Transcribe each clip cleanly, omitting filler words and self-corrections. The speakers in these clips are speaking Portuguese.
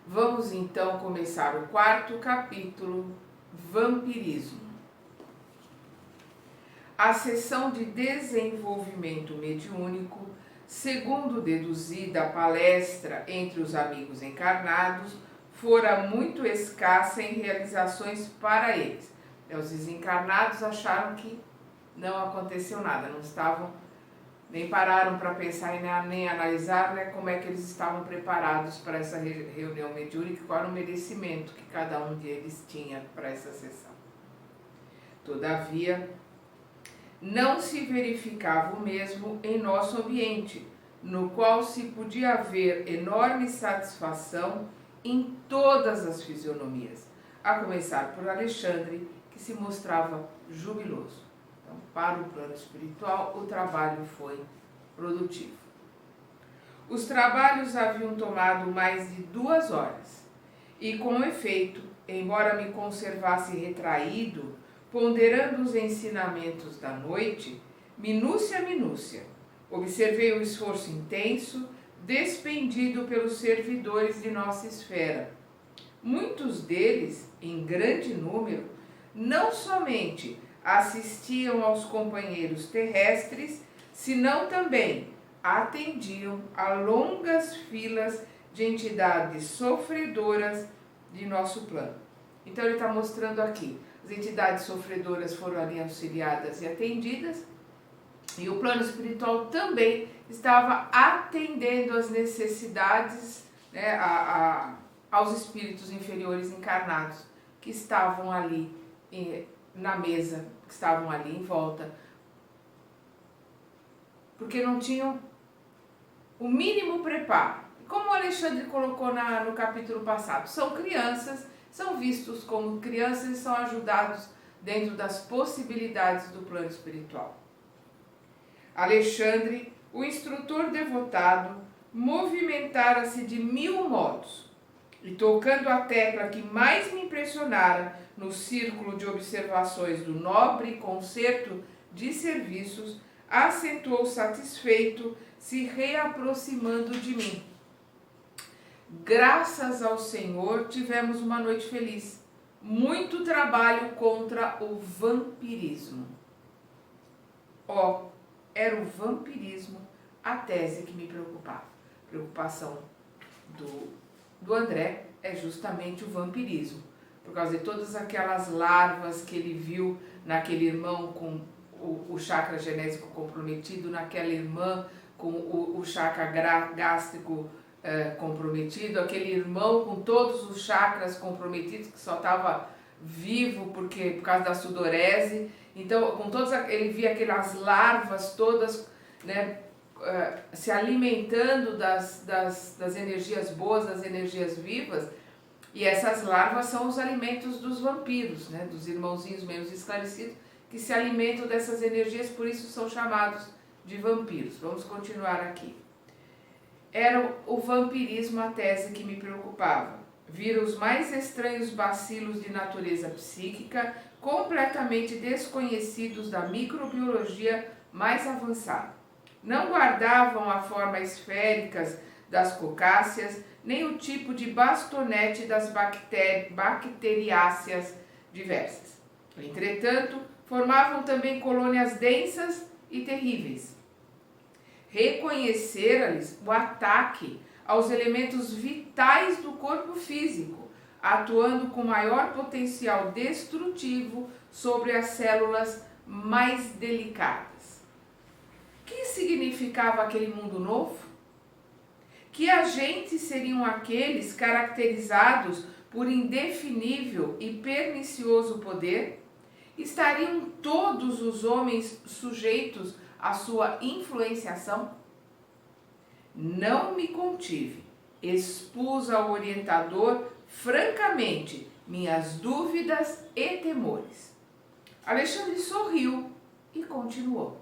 Vamos então começar o quarto capítulo, Vampirismo. A sessão de desenvolvimento mediúnico, segundo deduzi da palestra entre os amigos encarnados, fora muito escassa em realizações para eles. Os desencarnados acharam que não aconteceu nada, não estavam, nem pararam para pensar e nem analisar, né, como é que eles estavam preparados para essa reunião mediúnica, qual era o merecimento que cada um deles tinha para essa sessão. Todavia, não se verificava o mesmo em nosso ambiente, no qual se podia ver enorme satisfação em todas as fisionomias, a começar por Alexandre, que se mostrava jubiloso. Então, para o plano espiritual, o trabalho foi produtivo. Os trabalhos haviam tomado mais de 2 horas, e com efeito, embora me conservasse retraído, ponderando os ensinamentos da noite, minúcia a minúcia, observei o esforço intenso despendido pelos servidores de nossa esfera. Muitos deles, em grande número, não somente assistiam aos companheiros terrestres, senão também atendiam a longas filas de entidades sofredoras de nosso plano. Então ele está mostrando aqui, as entidades sofredoras foram ali auxiliadas e atendidas, e o plano espiritual também estava atendendo às necessidades, né, aos espíritos inferiores encarnados que estavam ali na mesa, que estavam ali em volta, porque não tinham o mínimo preparo. Como o Alexandre colocou no capítulo passado, são crianças, são vistos como crianças e são ajudados dentro das possibilidades do plano espiritual. Alexandre, o instrutor devotado, movimentara-se de 1000 modos, e tocando a tecla que mais me impressionara no círculo de observações do nobre concerto de serviços, acentuou satisfeito, se reaproximando de mim. Graças ao Senhor, tivemos uma noite feliz. Muito trabalho contra o vampirismo. Era o vampirismo a tese que me preocupava. A preocupação do André é justamente o vampirismo, por causa de todas aquelas larvas que ele viu naquele irmão com o chakra genésico comprometido, naquela irmã com o chakra gástrico comprometido, aquele irmão com todos os chakras comprometidos que só estava vivo por causa da sudorese. Então, ele via aquelas larvas todas, né, se alimentando das energias boas, das energias vivas, e essas larvas são os alimentos dos vampiros, né, dos irmãozinhos menos esclarecidos, que se alimentam dessas energias, por isso são chamados de vampiros. Vamos continuar aqui. Era o vampirismo a tese que me preocupava. Vira os mais estranhos bacilos de natureza psíquica, completamente desconhecidos da microbiologia mais avançada. Não guardavam a forma esféricas das cocáceas, nem o tipo de bastonete das bacteriáceas diversas. Entretanto, formavam também colônias densas e terríveis. Reconhecera-lhes o ataque aos elementos vitais do corpo físico, atuando com maior potencial destrutivo sobre as células mais delicadas. Que significava aquele mundo novo? Que agentes seriam aqueles caracterizados por indefinível e pernicioso poder? Estariam todos os homens sujeitos à sua influenciação? Não me contive, expus ao orientador francamente minhas dúvidas e temores. Alexandre sorriu e continuou.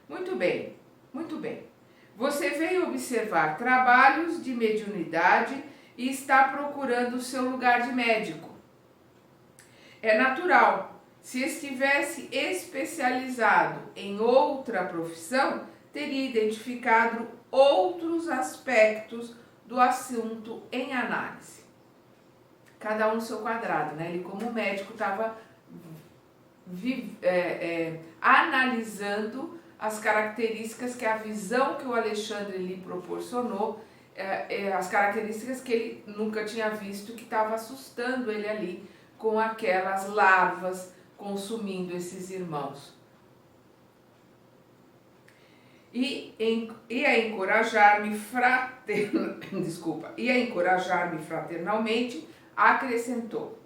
Muito bem, muito bem. Você veio observar trabalhos de mediunidade e está procurando o seu lugar de médico. É natural. Se estivesse especializado em outra profissão, teria identificado outros aspectos do assunto em análise. Cada um no seu quadrado, né? Ele, como médico, estava analisando as características que a visão que o Alexandre lhe proporcionou, as características que ele nunca tinha visto, que estava assustando ele ali com aquelas larvas consumindo esses irmãos. E a encorajar-me fraternalmente, acrescentou: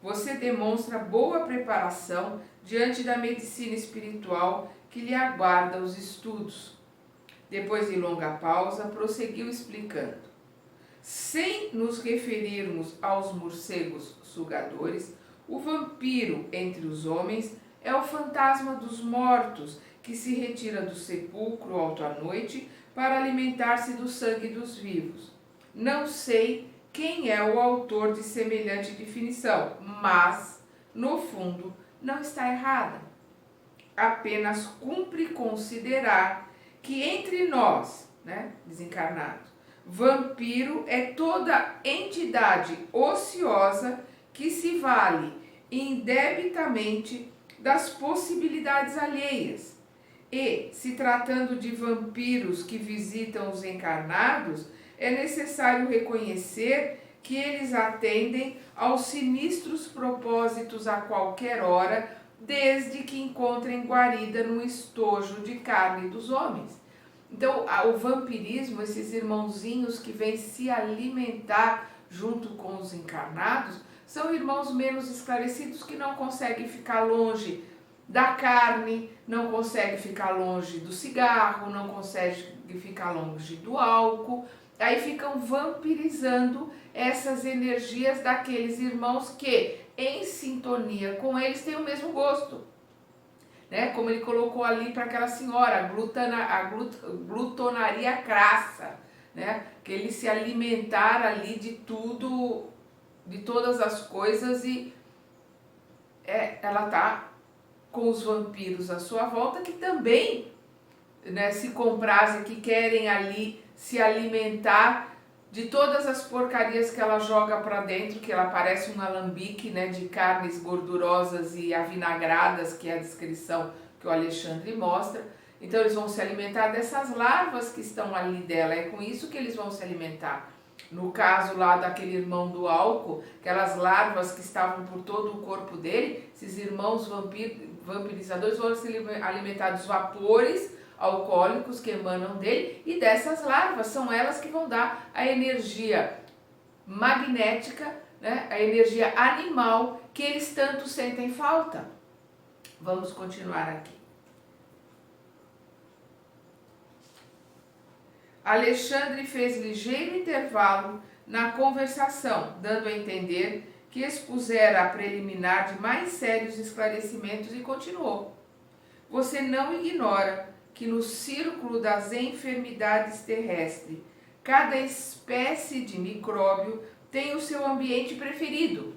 você demonstra boa preparação diante da medicina espiritual que lhe aguarda os estudos. Depois de longa pausa, prosseguiu explicando: sem nos referirmos aos morcegos sugadores, o vampiro entre os homens é o fantasma dos mortos que se retira do sepulcro alto à noite para alimentar-se do sangue dos vivos. Não sei quem é o autor de semelhante definição, mas, no fundo, não está errada. Apenas cumpre considerar que entre nós, desencarnados, vampiro é toda entidade ociosa que se vale indebitamente das possibilidades alheias. E, se tratando de vampiros que visitam os encarnados, é necessário reconhecer que eles atendem aos sinistros propósitos a qualquer hora, desde que encontrem guarida no estojo de carne dos homens. Então, o vampirismo, esses irmãozinhos que vêm se alimentar junto com os encarnados, são irmãos menos esclarecidos que não conseguem ficar longe da carne, não conseguem ficar longe do cigarro, não conseguem ficar longe do álcool. Aí ficam vampirizando essas energias daqueles irmãos que, em sintonia com eles, têm o mesmo gosto. Como ele colocou ali para aquela senhora, a glutonaria crassa, que ele se alimentar ali de tudo, de todas as coisas, e ela está com os vampiros à sua volta que também se comprazem, que querem ali se alimentar de todas as porcarias que ela joga para dentro, que ela parece um alambique de carnes gordurosas e avinagradas, que é a descrição que o Alexandre mostra. Então eles vão se alimentar dessas larvas que estão ali dela, é com isso que eles vão se alimentar. No caso lá daquele irmão do álcool, aquelas larvas que estavam por todo o corpo dele, esses irmãos vampirizadores vão se alimentar dos vapores alcoólicos que emanam dele, e dessas larvas são elas que vão dar a energia magnética, a energia animal que eles tanto sentem falta. Vamos continuar aqui. Alexandre fez ligeiro intervalo na conversação, dando a entender que expusera a preliminar de mais sérios esclarecimentos, e continuou: você não ignora que no círculo das enfermidades terrestres, cada espécie de micróbio tem o seu ambiente preferido.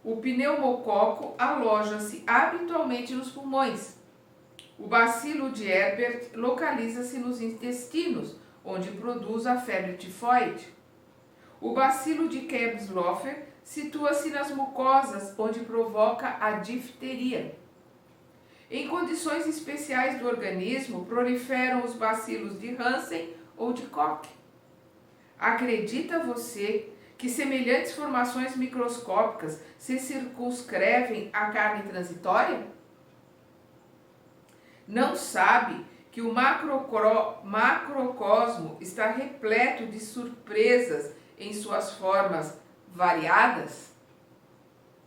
O pneumococo aloja-se habitualmente nos pulmões. O bacilo de Herbert localiza-se nos intestinos, onde produz a febre tifoide. O bacilo de Kebslofer situa-se nas mucosas, onde provoca a difteria. Em condições especiais do organismo, proliferam os bacilos de Hansen ou de Koch. Acredita você que semelhantes formações microscópicas se circunscrevem à carne transitória? Não sabe que o macrocosmo está repleto de surpresas em suas formas variadas?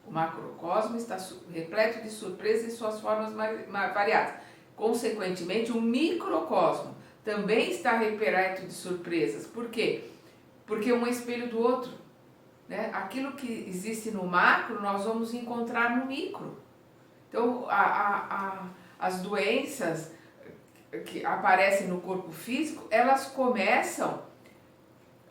O macrocosmo está repleto de surpresas em suas formas variadas. Consequentemente, o microcosmo também está repleto de surpresas. Por quê? Porque um é espelho do outro. Aquilo que existe no macro, nós vamos encontrar no micro. Então, as doenças que aparecem no corpo físico, elas começam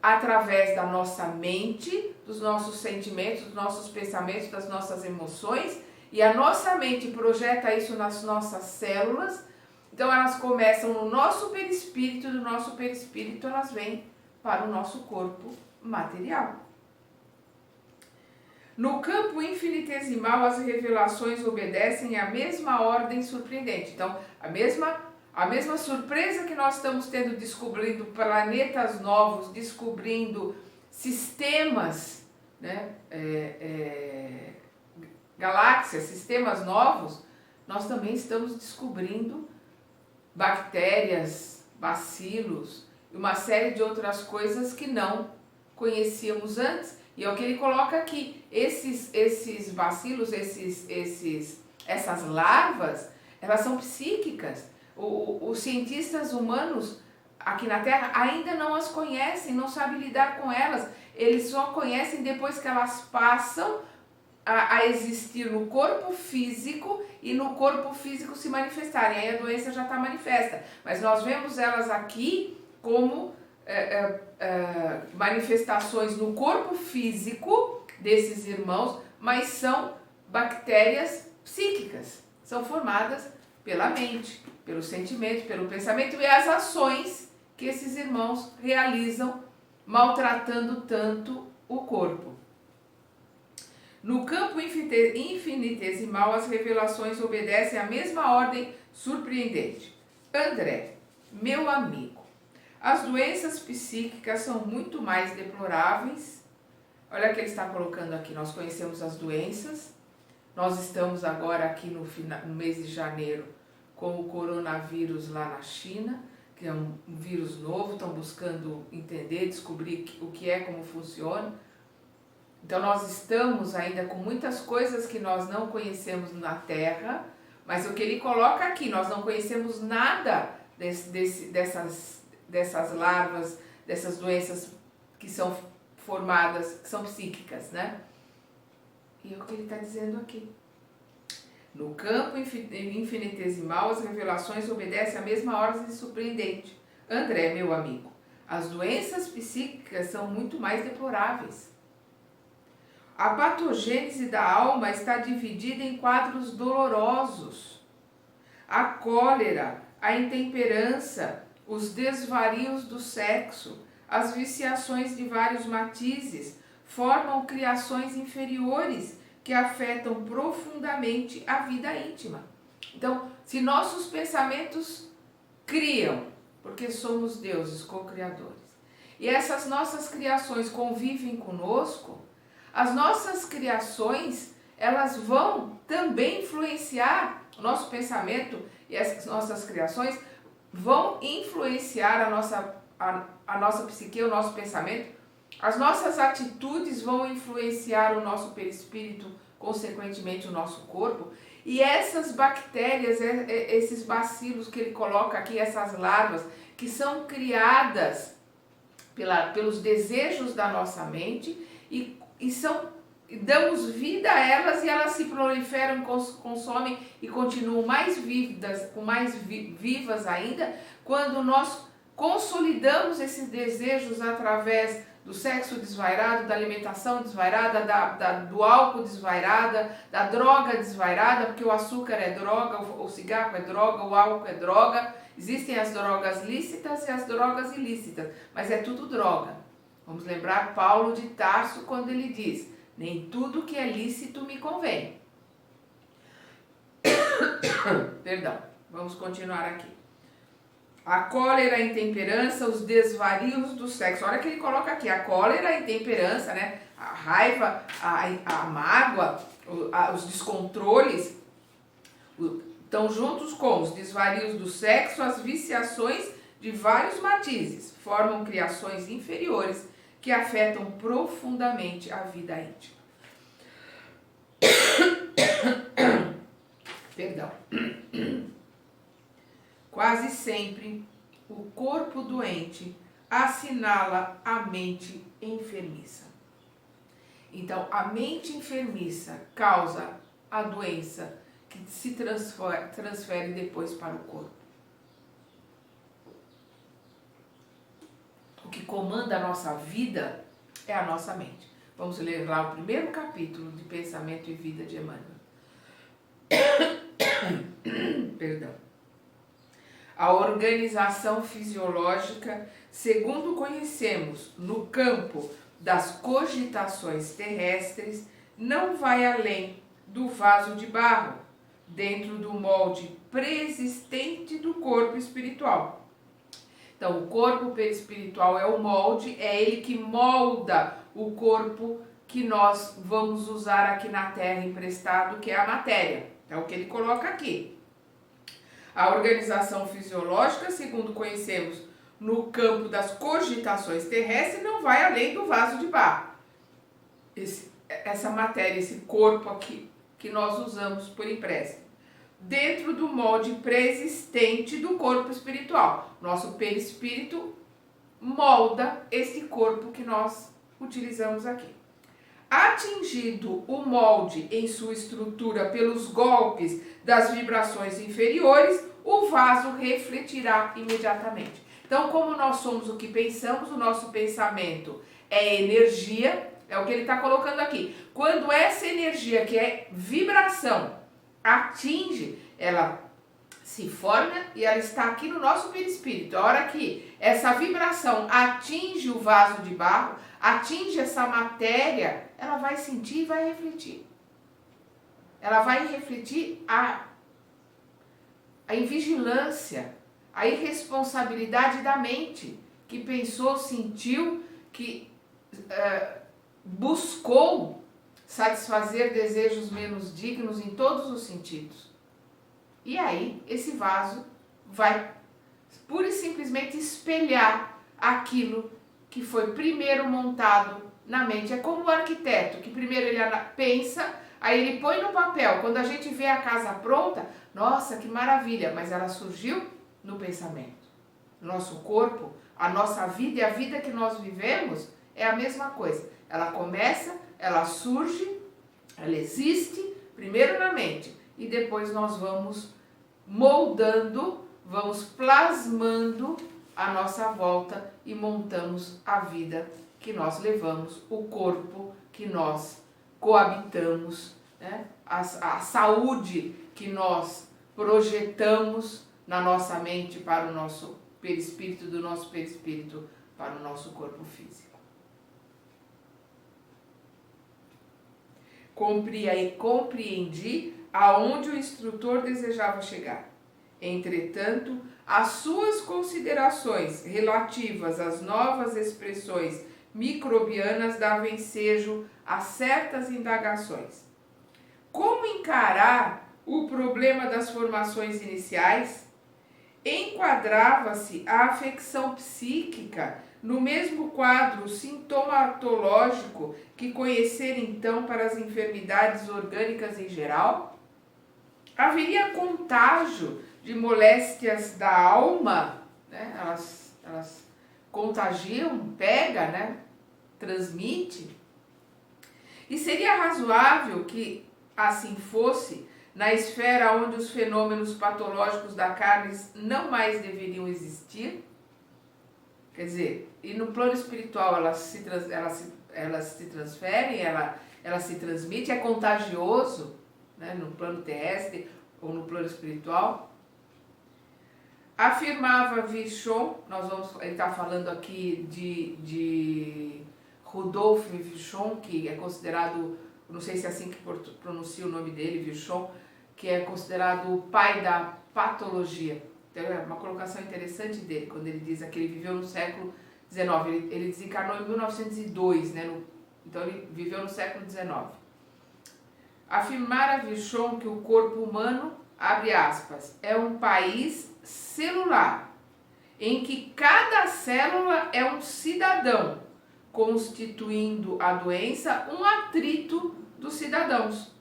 através da nossa mente, dos nossos sentimentos, dos nossos pensamentos, das nossas emoções, e a nossa mente projeta isso nas nossas células. Então elas começam no nosso perispírito, do nosso perispírito elas vêm para o nosso corpo material. No campo infinitesimal, as revelações obedecem à mesma ordem surpreendente. Então, a mesma surpresa que nós estamos tendo, descobrindo planetas novos, descobrindo sistemas, né, galáxias, sistemas novos, nós também estamos descobrindo bactérias, bacilos e uma série de outras coisas que não conhecíamos antes. E é o que ele coloca aqui, esses bacilos, essas larvas, elas são psíquicas. Os cientistas humanos aqui na Terra ainda não as conhecem, não sabem lidar com elas. Eles só conhecem depois que elas passam a existir no corpo físico e no corpo físico se manifestarem. Aí a doença já está manifesta. Mas nós vemos elas aqui como manifestações no corpo físico desses irmãos, mas são bactérias psíquicas. São formadas pela mente, pelo sentimento, pelo pensamento e as ações que esses irmãos realizam, maltratando tanto o corpo. No campo infinitesimal, as revelações obedecem à mesma ordem surpreendente. André, meu amigo, as doenças psíquicas são muito mais deploráveis. Olha o que ele está colocando aqui, nós conhecemos as doenças, nós estamos agora aqui no mês de janeiro com o coronavírus lá na China, que é um vírus novo, estão buscando entender, descobrir o que é, como funciona. Então nós estamos ainda com muitas coisas que nós não conhecemos na Terra, mas o que ele coloca aqui, nós não conhecemos nada dessas larvas, dessas doenças que são formadas, que são psíquicas, né? E é o que ele está dizendo aqui. No campo infinitesimal, as revelações obedecem à mesma ordem surpreendente. André, meu amigo, as doenças psíquicas são muito mais deploráveis. A patogênese da alma está dividida em quadros dolorosos. A cólera, a intemperança, os desvarios do sexo, as viciações de vários matizes formam criações inferiores que afetam profundamente a vida íntima. Então, se nossos pensamentos criam, porque somos deuses co-criadores, e essas nossas criações convivem conosco, as nossas criações, elas vão também influenciar o nosso pensamento, e essas nossas criações vão influenciar a nossa psique, o nosso pensamento. As nossas atitudes vão influenciar o nosso perispírito, consequentemente o nosso corpo. E essas bactérias, esses bacilos que ele coloca aqui, essas larvas, que são criadas pelos desejos da nossa mente damos vida a elas e elas se proliferam, consomem e continuam mais vivas ainda quando nós consolidamos esses desejos através do sexo desvairado, da alimentação desvairada, do álcool desvairada, da droga desvairada, porque o açúcar é droga, o cigarro é droga, o álcool é droga. Existem as drogas lícitas e as drogas ilícitas, mas é tudo droga. Vamos lembrar Paulo de Tarso quando ele diz: nem tudo que é lícito me convém. Perdão, vamos continuar aqui. A cólera, a intemperança, os desvarios do sexo. Olha que ele coloca aqui, a cólera, a intemperança, né? A raiva, a mágoa, os descontroles, estão juntos com os desvarios do sexo, as viciações de vários matizes, formam criações inferiores que afetam profundamente a vida íntima. Perdão. Quase sempre, o corpo doente assinala a mente enfermiça. Então, a mente enfermiça causa a doença que se transfere depois para o corpo. O que comanda a nossa vida é a nossa mente. Vamos ler lá o primeiro capítulo de Pensamento e Vida de Emmanuel. Perdão. A organização fisiológica, segundo conhecemos no campo das cogitações terrestres, não vai além do vaso de barro, dentro do molde preexistente do corpo espiritual. Então, o corpo perispiritual é o molde, é ele que molda o corpo que nós vamos usar aqui na Terra emprestado, que é a matéria. É o que ele coloca aqui. A organização fisiológica, segundo conhecemos no campo das cogitações terrestres, não vai além do vaso de barro. Essa matéria, esse corpo aqui que nós usamos por empréstimo, dentro do molde pré-existente do corpo espiritual. Nosso perispírito molda esse corpo que nós utilizamos aqui. Atingido o molde em sua estrutura pelos golpes das vibrações inferiores, o vaso refletirá imediatamente. Então, como nós somos o que pensamos, o nosso pensamento é energia, é o que ele está colocando aqui. Quando essa energia, que é vibração, atinge, ela se forma e ela está aqui no nosso perispírito. A hora que essa vibração atinge o vaso de barro, atinge essa matéria, ela vai sentir e vai refletir. Ela vai refletir a invigilância, a irresponsabilidade da mente, que pensou, sentiu, que buscou satisfazer desejos menos dignos em todos os sentidos. E aí, esse vaso vai pura e simplesmente espelhar aquilo que foi primeiro montado na mente. É como o arquiteto, que primeiro ele pensa, aí ele põe no papel. Quando a gente vê a casa pronta, nossa, que maravilha, mas ela surgiu no pensamento. Nosso corpo, a nossa vida e a vida que nós vivemos é a mesma coisa. Ela começa, ela surge, ela existe, primeiro na mente, e depois nós vamos moldando, vamos plasmando a nossa volta e montamos a vida que nós levamos, o corpo que nós coabitamos, né? A saúde que nós projetamos na nossa mente para o nosso perispírito, do nosso perispírito para o nosso corpo físico. Compreendi aonde o instrutor desejava chegar. Entretanto, as suas considerações relativas às novas expressões microbianas davam ensejo a certas indagações. Como encarar o problema das formações iniciais? Enquadrava-se a afecção psíquica no mesmo quadro sintomatológico que conhecer então para as enfermidades orgânicas em geral? Haveria contágio de moléstias da alma, né? Elas contagiam, pega, né? Transmite. E seria razoável que assim fosse na esfera onde os fenômenos patológicos da carne não mais deveriam existir? Quer dizer, e no plano espiritual elas se transferem, ela se transmite, é contagioso, né? No plano terrestre ou no plano espiritual. Afirmava Virchow, ele está falando aqui de Rudolf Virchow, que é considerado, não sei se é assim que pronuncia o nome dele, Virchow, que é considerado o pai da patologia. Então, é uma colocação interessante dele, quando ele diz que ele viveu no século XIX. Ele desencarnou em 1902, né? Então ele viveu no século XIX. Afirmara Virchow que o corpo humano, abre aspas, é um país celular, em que cada célula é um cidadão, constituindo a doença um atrito dos cidadãos,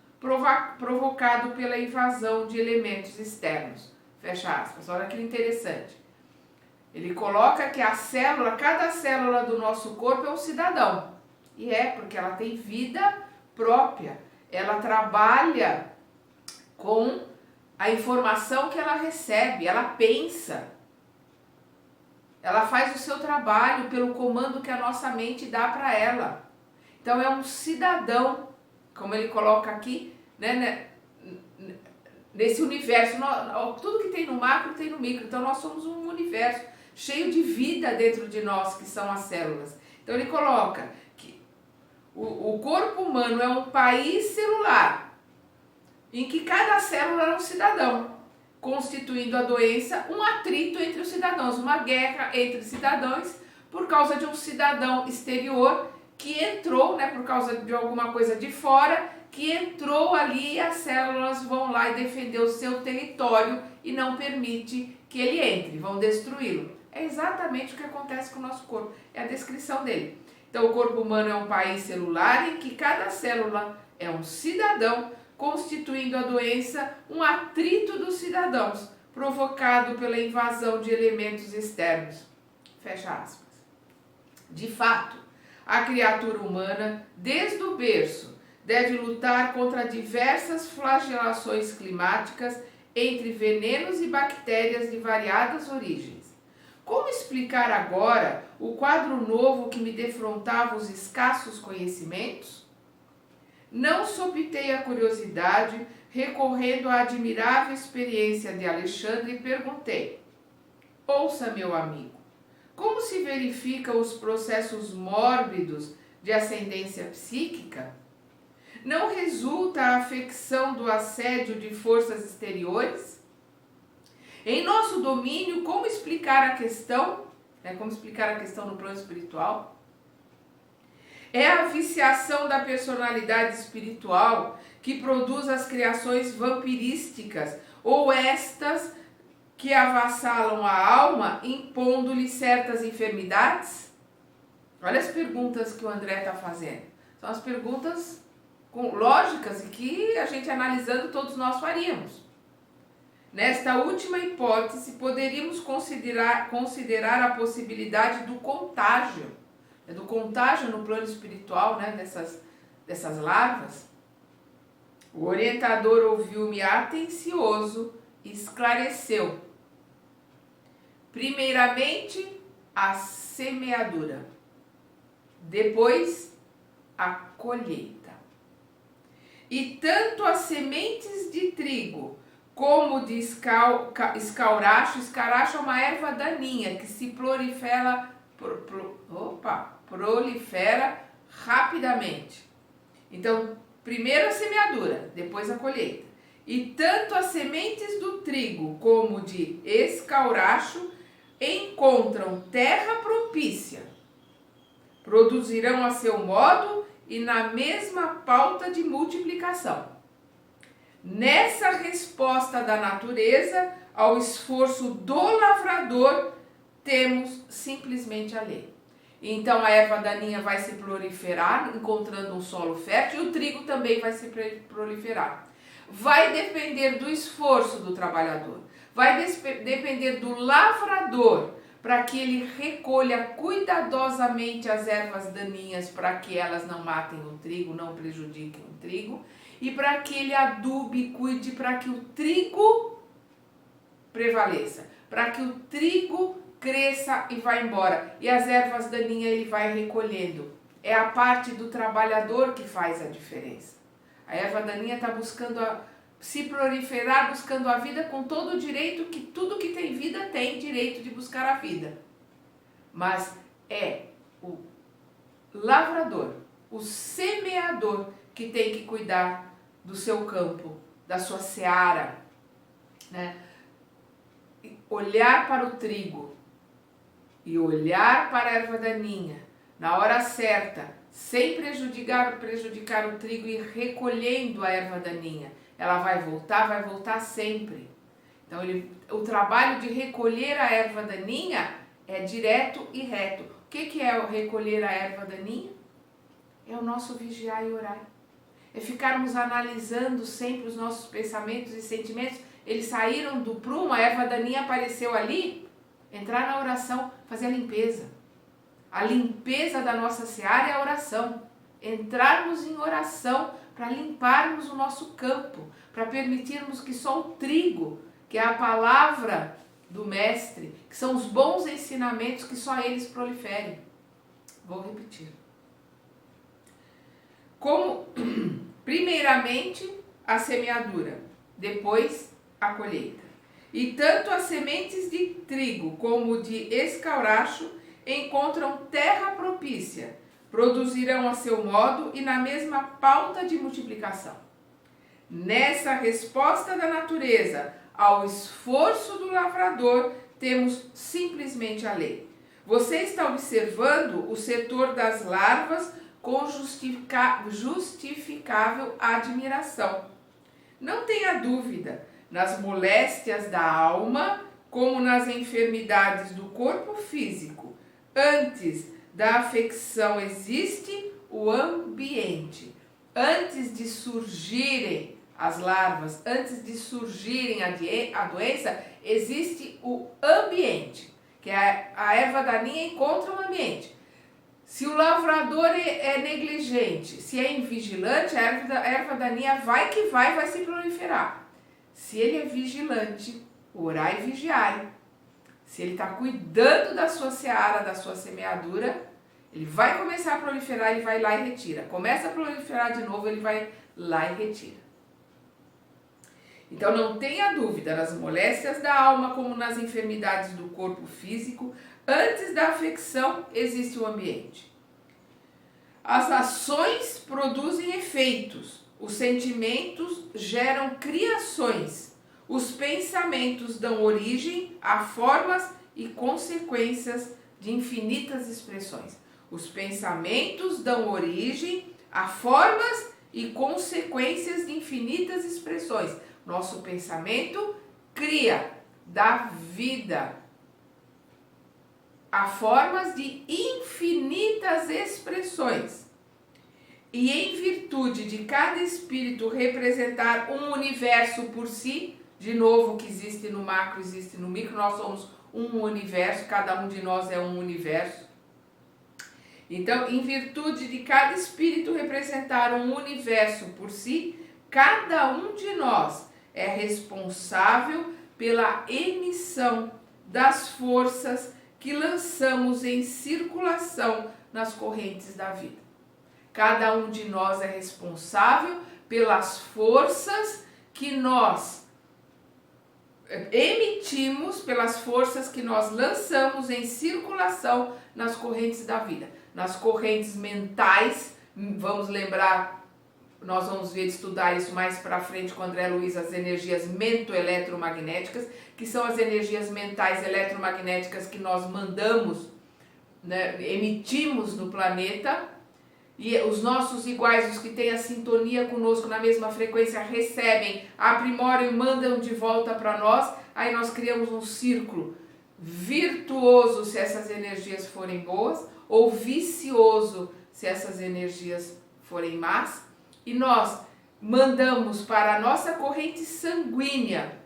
provocado pela invasão de elementos externos. Fecha aspas. Olha que interessante. Ele coloca que cada célula do nosso corpo é um cidadão. E porque ela tem vida própria. Ela trabalha com a informação que ela recebe, ela pensa. Ela faz o seu trabalho pelo comando que a nossa mente dá para ela. Então é um cidadão, como ele coloca aqui, né, nesse universo. Tudo que tem no macro tem no micro, então nós somos um universo cheio de vida dentro de nós, que são as células. Então ele coloca que o corpo humano é um país celular, em que cada célula é um cidadão, constituindo a doença um atrito entre os cidadãos, uma guerra entre cidadãos por causa de um cidadão exterior que entrou, né, por causa de alguma coisa de fora, que entrou ali e as células vão lá e defender o seu território e não permite que ele entre, vão destruí-lo. É exatamente o que acontece com o nosso corpo, é a descrição dele. Então o corpo humano é um país celular em que cada célula é um cidadão, constituindo a doença um atrito dos cidadãos, provocado pela invasão de elementos externos. Fecha aspas. De fato, a criatura humana, desde o berço, deve lutar contra diversas flagelações climáticas entre venenos e bactérias de variadas origens. Como explicar agora o quadro novo que me defrontava os escassos conhecimentos? Não sopitei a curiosidade, recorrendo à admirável experiência de Alexandre, e perguntei: ouça, meu amigo, como se verificam os processos mórbidos de ascendência psíquica? Não resulta a afecção do assédio de forças exteriores? Em nosso domínio, como explicar a questão? Como explicar a questão no plano espiritual? É a viciação da personalidade espiritual que produz as criações vampirísticas, ou estas que avassalam a alma, impondo-lhe certas enfermidades? Olha as perguntas que o André está fazendo. São as perguntas lógicas e que a gente analisando todos nós faríamos. Nesta última hipótese, poderíamos considerar a possibilidade do contágio no plano espiritual, né, dessas larvas. O orientador ouviu-me atencioso e esclareceu. Primeiramente, a semeadura. Depois, a colheita. E tanto as sementes de trigo como de escauracho. Escauracho é uma erva daninha que se prolifera rapidamente. Então, primeiro a semeadura, depois a colheita. E tanto as sementes do trigo como de escauracho encontram terra propícia, produzirão a seu modo e na mesma pauta de multiplicação. Nessa resposta da natureza ao esforço do lavrador, temos simplesmente a lei. Então a erva daninha vai se proliferar, encontrando um solo fértil, e o trigo também vai se proliferar. Vai depender do esforço do trabalhador, vai depender do lavrador, para que ele recolha cuidadosamente as ervas daninhas, para que elas não matem o trigo, não prejudiquem o trigo, e para que ele adube e cuide para que o trigo prevaleça, para que o trigo cresça e vá embora. E as ervas daninhas ele vai recolhendo. É a parte do trabalhador que faz a diferença. A erva daninha está buscando se proliferar, buscando a vida com todo o direito que tudo que tem vida tem direito de buscar a vida. Mas é o lavrador, o semeador que tem que cuidar do seu campo, da sua seara, né? Olhar para o trigo e olhar para a erva daninha na hora certa, sem prejudicar o trigo, e recolhendo a erva daninha. Ela vai voltar sempre. Então o trabalho de recolher a erva daninha é direto e reto. O que é o recolher a erva daninha? É o nosso vigiar e orar. É ficarmos analisando sempre os nossos pensamentos e sentimentos. Eles saíram do prumo, a erva daninha apareceu ali. Entrar na oração, fazer a limpeza. A limpeza da nossa seara é a oração. Entrarmos em oração para limparmos o nosso campo, para permitirmos que só o trigo, que é a palavra do Mestre, que são os bons ensinamentos, que só eles proliferem. Vou repetir. Como, primeiramente, a semeadura, depois a colheita. E tanto as sementes de trigo como de escauracho encontram terra propícia, produzirão a seu modo e na mesma pauta de multiplicação. Nessa resposta da natureza ao esforço do lavrador, temos simplesmente a lei. Você está observando o setor das larvas com justificável admiração. Não tenha dúvida, nas moléstias da alma, como nas enfermidades do corpo físico, antes da afecção existe o ambiente. Antes de surgirem as larvas, antes de surgirem a doença, existe o ambiente, que a erva daninha encontra um ambiente. Se o lavrador é negligente, se é invigilante, a erva daninha vai se proliferar. Se ele é vigilante, orai e vigiai. Se ele está cuidando da sua seara, da sua semeadura, ele vai começar a proliferar, ele vai lá e retira. Começa a proliferar de novo, ele vai lá e retira. Então não tenha dúvida, nas moléstias da alma como nas enfermidades do corpo físico, antes da afecção existe o ambiente. As ações produzem efeitos, os sentimentos geram criações, os pensamentos dão origem a formas e consequências de infinitas expressões. Os pensamentos dão origem a formas e consequências de infinitas expressões. Nosso pensamento cria, dá vida a formas de infinitas expressões. E em virtude de cada espírito representar um universo por si, de novo, que existe no macro, existe no micro, nós somos um universo, cada um de nós é um universo. Então, em virtude de cada espírito representar um universo por si, cada um de nós é responsável pela emissão das forças que lançamos em circulação nas correntes da vida. Cada um de nós é responsável pelas forças que nós emitimos, pelas forças que nós lançamos em circulação nas correntes da vida. Nas correntes mentais, vamos lembrar, nós vamos ver estudar isso mais para frente com André Luiz, as energias mento-eletromagnéticas, que são as energias mentais eletromagnéticas que nós mandamos, né, emitimos no planeta, e os nossos iguais, os que têm a sintonia conosco na mesma frequência, recebem, aprimoram e mandam de volta para nós. Aí nós criamos um círculo virtuoso se essas energias forem boas, ou vicioso se essas energias forem más. E nós mandamos para a nossa corrente sanguínea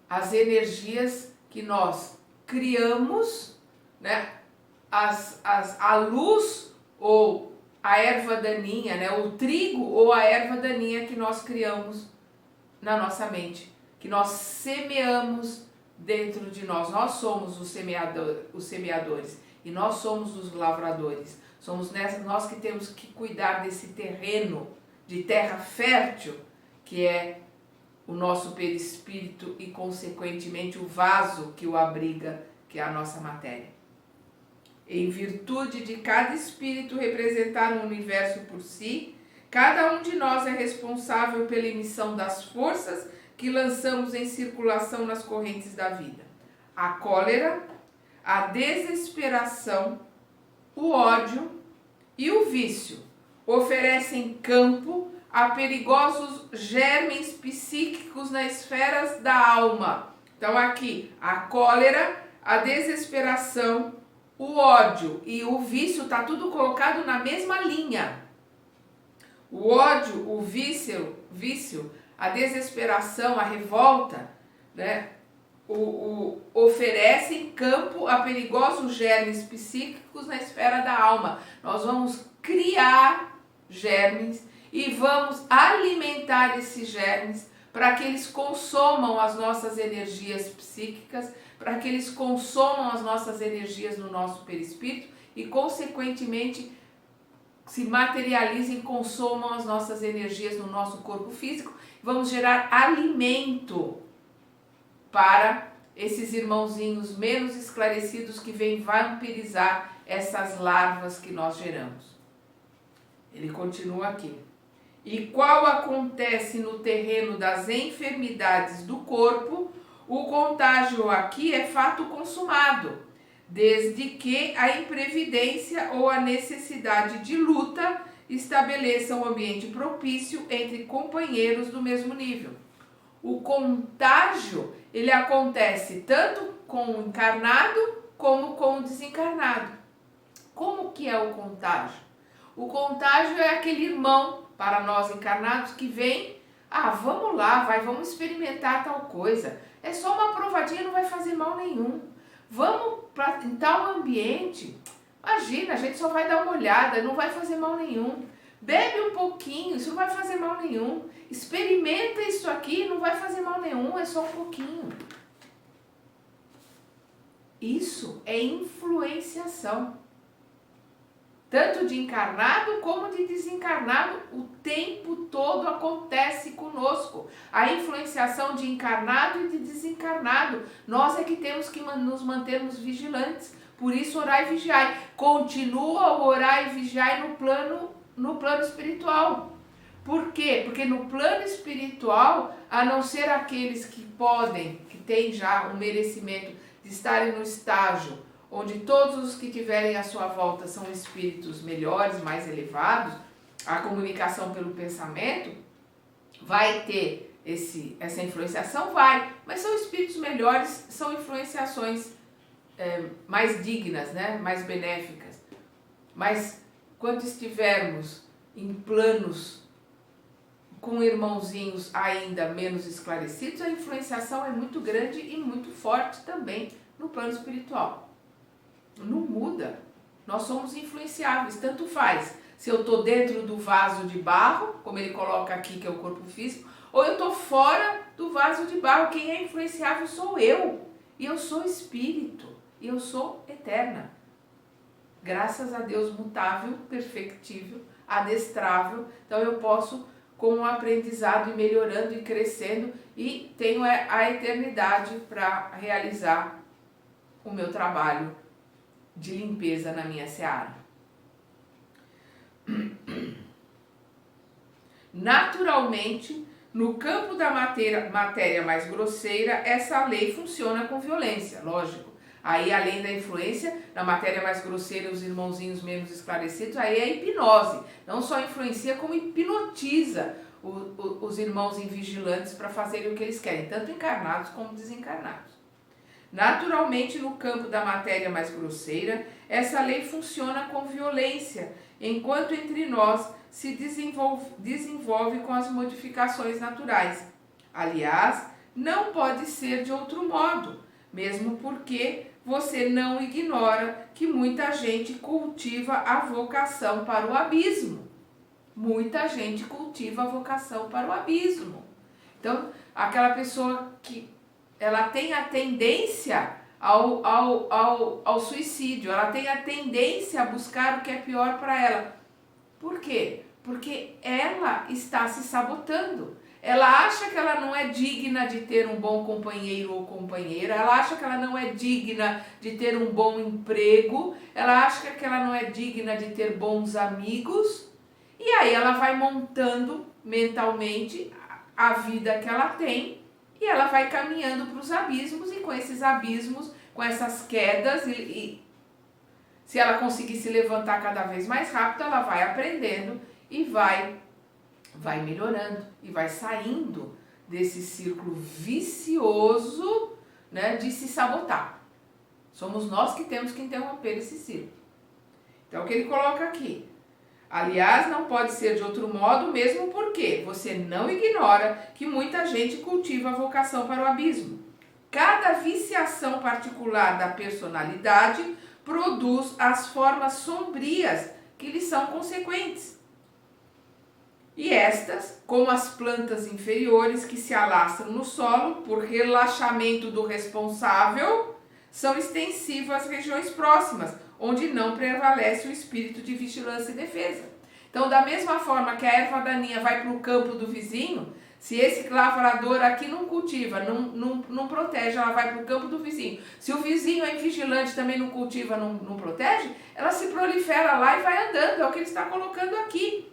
as energias que nós criamos, né? A luz ou a erva daninha, né? O trigo ou a erva daninha que nós criamos na nossa mente, que nós semeamos dentro de nós. Nós somos os semeadores e nós somos os lavradores. Somos nós que temos que cuidar desse terreno de terra fértil, que é o nosso perispírito e, consequentemente, o vaso que o abriga, que é a nossa matéria. Em virtude de cada espírito representar um universo por si, cada um de nós é responsável pela emissão das forças que lançamos em circulação nas correntes da vida. A cólera, a desesperação, o ódio e o vício oferecem campo a perigosos germes psíquicos nas esferas da alma. Então aqui, a cólera, a desesperação, o ódio e o vício, está tudo colocado na mesma linha. O ódio, o vício, a desesperação, a revolta, né? Oferecem campo a perigosos germes psíquicos na esfera da alma. Nós vamos criar germes e vamos alimentar esses germes para que eles consomam as nossas energias psíquicas, para que eles consomam as nossas energias no nosso perispírito e, consequentemente, se materializem, consomam as nossas energias no nosso corpo físico. Vamos gerar alimento para esses irmãozinhos menos esclarecidos que vêm vampirizar essas larvas que nós geramos. Ele continua aqui. E qual acontece no terreno das enfermidades do corpo, o contágio aqui é fato consumado, desde que a imprevidência ou a necessidade de luta estabeleçam um ambiente propício entre companheiros do mesmo nível. O contágio, ele acontece tanto com o encarnado como com o desencarnado. Como que é o contágio? O contágio é aquele irmão, para nós encarnados, que vem, vamos lá, vamos experimentar tal coisa. É só uma provadinha, não vai fazer mal nenhum. Vamos para tal ambiente, imagina, a gente só vai dar uma olhada, não vai fazer mal nenhum. Bebe um pouquinho, isso não vai fazer mal nenhum. Experimenta isso aqui, não vai fazer mal nenhum, é só um pouquinho. Isso é influenciação. Tanto de encarnado como de desencarnado, o tempo todo acontece conosco. A influenciação de encarnado e de desencarnado. Nós é que temos que nos mantermos vigilantes. Por isso, orai e vigiai. Continua o orar e vigiai no plano espiritual. Por quê? Porque no plano espiritual, a não ser aqueles que podem, que têm já um merecimento de estarem no estágio onde todos os que tiverem à sua volta são espíritos melhores, mais elevados, a comunicação pelo pensamento vai ter essa influenciação, mas são espíritos melhores, são influenciações mais dignas, né? Mais benéficas. Mas quando estivermos em planos com irmãozinhos ainda menos esclarecidos, a influenciação é muito grande e muito forte também no plano espiritual. Não muda. Nós somos influenciáveis, tanto faz. Se eu estou dentro do vaso de barro, como ele coloca aqui, que é o corpo físico, ou eu estou fora do vaso de barro. Quem é influenciável sou eu. E eu sou espírito. E eu sou eterna. Graças a Deus, mutável, perfectível, adestrável. Então eu posso, com o aprendizado, ir melhorando e crescendo, e tenho a eternidade para realizar o meu trabalho de limpeza na minha seara. Naturalmente, no campo da matéria mais grosseira, essa lei funciona com violência, lógico. Aí, além da influência, na matéria mais grosseira, os irmãozinhos menos esclarecidos, aí é a hipnose. Não só influencia, como hipnotiza os irmãos invigilantes para fazerem o que eles querem, tanto encarnados como desencarnados. Naturalmente, no campo da matéria mais grosseira, essa lei funciona com violência, enquanto entre nós se desenvolve com as modificações naturais. Aliás, não pode ser de outro modo, mesmo porque você não ignora que muita gente cultiva a vocação para o abismo. Muita gente cultiva a vocação para o abismo. Então, aquela pessoa que ela tem a tendência ao suicídio, ela tem a tendência a buscar o que é pior para ela. Por quê? Porque ela está se sabotando. Ela acha que ela não é digna de ter um bom companheiro ou companheira, ela acha que ela não é digna de ter um bom emprego, ela acha que ela não é digna de ter bons amigos, e aí ela vai montando mentalmente a vida que ela tem, e ela vai caminhando para os abismos, e com esses abismos, com essas quedas, e se ela conseguir se levantar cada vez mais rápido, ela vai aprendendo e vai melhorando e vai saindo desse círculo vicioso, né, de se sabotar. Somos nós que temos que interromper esse círculo. Então, o que ele coloca aqui? Aliás, não pode ser de outro modo, mesmo porque você não ignora que muita gente cultiva a vocação para o abismo. Cada viciação particular da personalidade produz as formas sombrias que lhe são consequentes. E estas, como as plantas inferiores que se alastram no solo por relaxamento do responsável, são extensivas às regiões próximas, onde não prevalece o espírito de vigilância e defesa. Então, da mesma forma que a erva daninha vai para o campo do vizinho, se esse lavrador aqui não cultiva, não protege, ela vai para o campo do vizinho. Se o vizinho é invigilante, também não cultiva, não protege, ela se prolifera lá e vai andando, é o que ele está colocando aqui.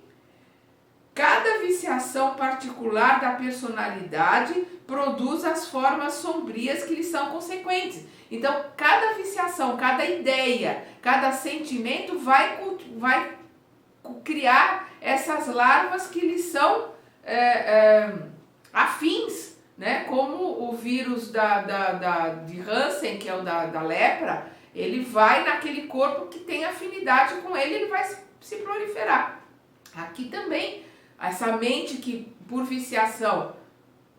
Cada viciação particular da personalidade produz as formas sombrias que lhe são consequentes. Então, cada viciação, cada ideia, cada sentimento vai criar essas larvas que lhe são afins, né? Como o vírus de Hansen, que é o da lepra, ele vai naquele corpo que tem afinidade com ele, ele vai se proliferar. Aqui também, essa mente que por viciação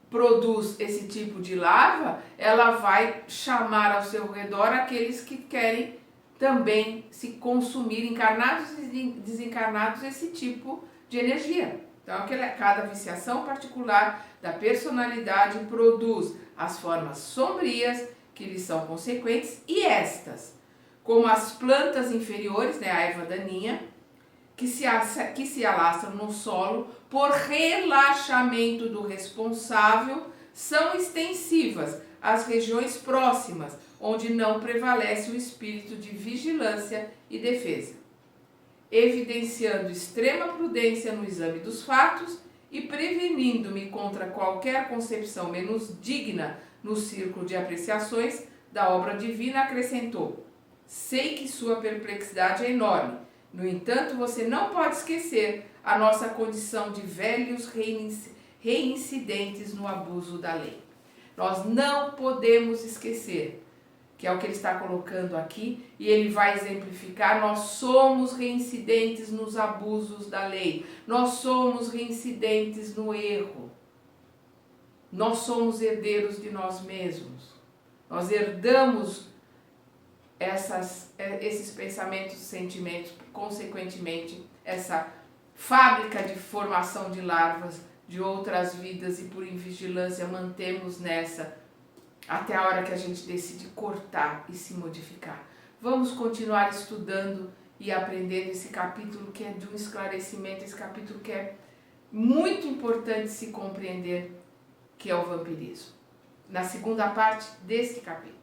produz esse tipo de larva, ela vai chamar ao seu redor aqueles que querem também se consumir, encarnados e desencarnados, esse tipo de energia. Então, cada viciação particular da personalidade produz as formas sombrias que lhe são consequentes, e estas, como as plantas inferiores, né, a erva daninha, que se alastram no solo por relaxamento do responsável, são extensivas às regiões próximas, onde não prevalece o espírito de vigilância e defesa, evidenciando extrema prudência no exame dos fatos e prevenindo-me contra qualquer concepção menos digna no círculo de apreciações da obra divina, acrescentou: sei que sua perplexidade é enorme, no entanto, você não pode esquecer a nossa condição de velhos reincidentes no abuso da lei. Nós não podemos esquecer, que é o que ele está colocando aqui, e ele vai exemplificar: nós somos reincidentes nos abusos da lei, nós somos reincidentes no erro, nós somos herdeiros de nós mesmos, nós herdamos esses pensamentos, sentimentos, consequentemente, essa fábrica de formação de larvas de outras vidas, e por invigilância mantemos nessa até a hora que a gente decide cortar e se modificar. Vamos continuar estudando e aprendendo esse capítulo, que é de um esclarecimento, esse capítulo que é muito importante se compreender, que é o vampirismo. Na segunda parte deste capítulo.